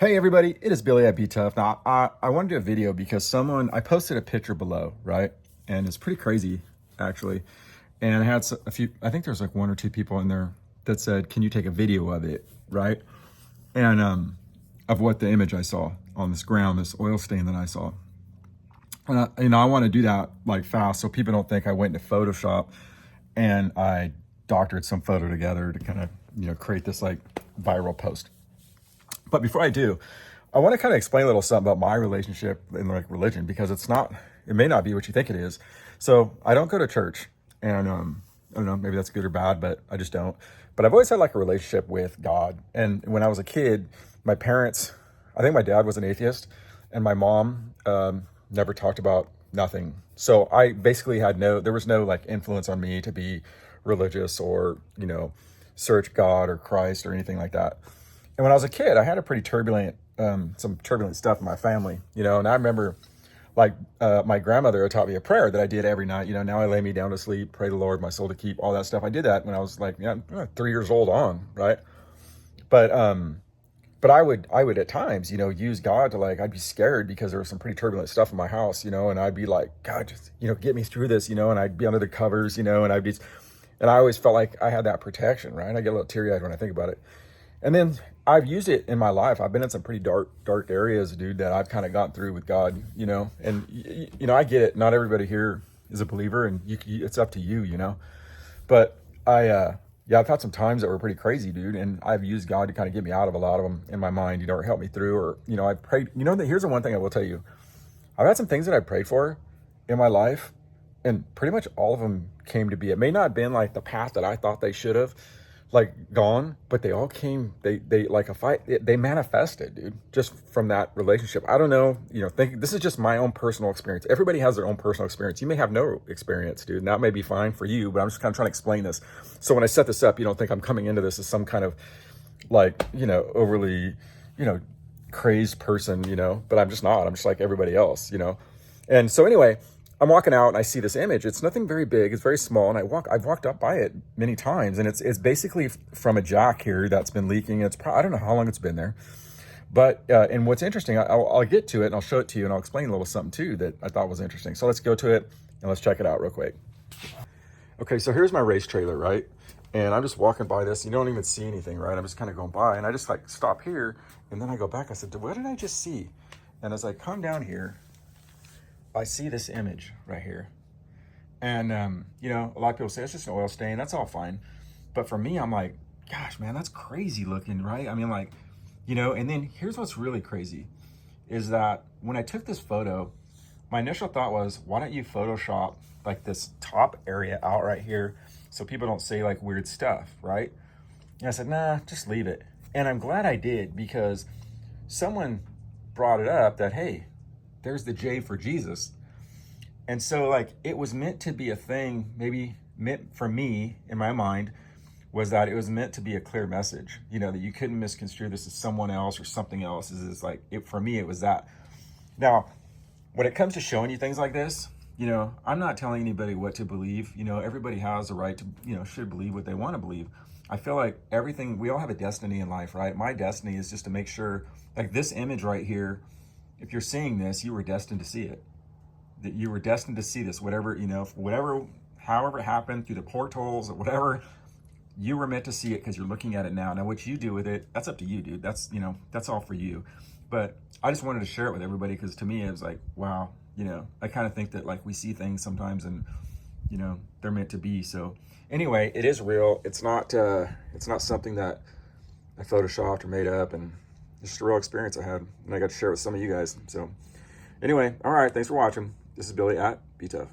Hey everybody, it is Billy at Be Tough. Now I want to do a video because I posted a picture below, right? And it's pretty crazy actually. And I had a few, I think there's like one or two people in there that said, can you take a video of it, right? And of what the image I saw on this ground, this oil stain that I saw. And I want to do that like fast so people don't think I went into Photoshop and I doctored some photo together to kind of, create this like viral post. But before I do, I want to kind of explain a little something about my relationship in like religion, because it may not be what you think it is. So I don't go to church, and I don't know, maybe that's good or bad, but I just don't. But I've always had like a relationship with God. And when I was a kid, my parents, I think my dad was an atheist, and my mom never talked about nothing. So I basically there was no like influence on me to be religious or, search God or Christ or anything like that. And when I was a kid, I had a pretty some turbulent stuff in my family, and I remember like my grandmother had taught me a prayer that I did every night. Now I lay me down to sleep, pray the Lord, my soul to keep, all that stuff. I did that when I was like 3 years old on, right? But I would at times, use God to I'd be scared because there was some pretty turbulent stuff in my house, and I'd be like, God, just, get me through this, and I'd be under the covers, and and I always felt like I had that protection, right? I get a little teary eyed when I think about it. And then I've used it in my life. I've been in some pretty dark areas, dude, that I've kind of gotten through with God, and, I get it. Not everybody here is a believer, and it's up to you, but I've had some times that were pretty crazy, dude. And I've used God to kind of get me out of a lot of them in my mind, or help me through, or, I've prayed, here's the one thing I will tell you. I've had some things that I prayed for in my life, and pretty much all of them came to be. It may not have been like the path that I thought they should have gone, but they all came, they manifested, dude, just from that relationship. I don't know, this is just my own personal experience. Everybody has their own personal experience. You may have no experience, dude, and that may be fine for you, but I'm just kind of trying to explain this. So when I set this up, you don't think I'm coming into this as some kind of overly, crazed person, but I'm just not. I'm just like everybody else, And so anyway, I'm walking out and I see this image. It's nothing very big. It's very small. And I've walked up by it many times, and it's basically from a jack here that's been leaking. I don't know how long it's been there, but, and what's interesting, I'll get to it and I'll show it to you and I'll explain a little something too that I thought was interesting. So let's go to it and let's check it out real quick. Okay. So here's my race trailer, right? And I'm just walking by this. You don't even see anything, right? I'm just kind of going by, and I just stop here, and then I go back. I said, what did I just see? And as I come down here, I see this image right here. And, a lot of people say it's just an oil stain. That's all fine. But for me, I'm like, gosh, man, that's crazy looking, right? I mean, and then here's what's really crazy is that when I took this photo, my initial thought was, why don't you Photoshop like this top area out right here so people don't say like weird stuff, right? And I said, nah, just leave it. And I'm glad I did, because someone brought it up that, hey, there's the J for Jesus. And so it was meant to be a thing, maybe meant for me in my mind, was that it was meant to be a clear message, that you couldn't misconstrue this as someone else or something else. For me, it was that. Now, when it comes to showing you things like this, I'm not telling anybody what to believe. Everybody has the right to, should believe what they want to believe. I feel like we all have a destiny in life, right? My destiny is just to make sure, like this image right here, if you're seeing this, you were destined to see it. That you were destined to see this, however it happened, through the portals or whatever, you were meant to see it because you're looking at it now. Now, what you do with it, that's up to you, dude. That's all for you. But I just wanted to share it with everybody, because to me, it was like, wow, I kind of think that we see things sometimes and, they're meant to be. So anyway, it is real. It's not something that I photoshopped or made up, and it's just a real experience I had, and I got to share it with some of you guys. So anyway, all right, thanks for watching. This is Billy at Be Tough.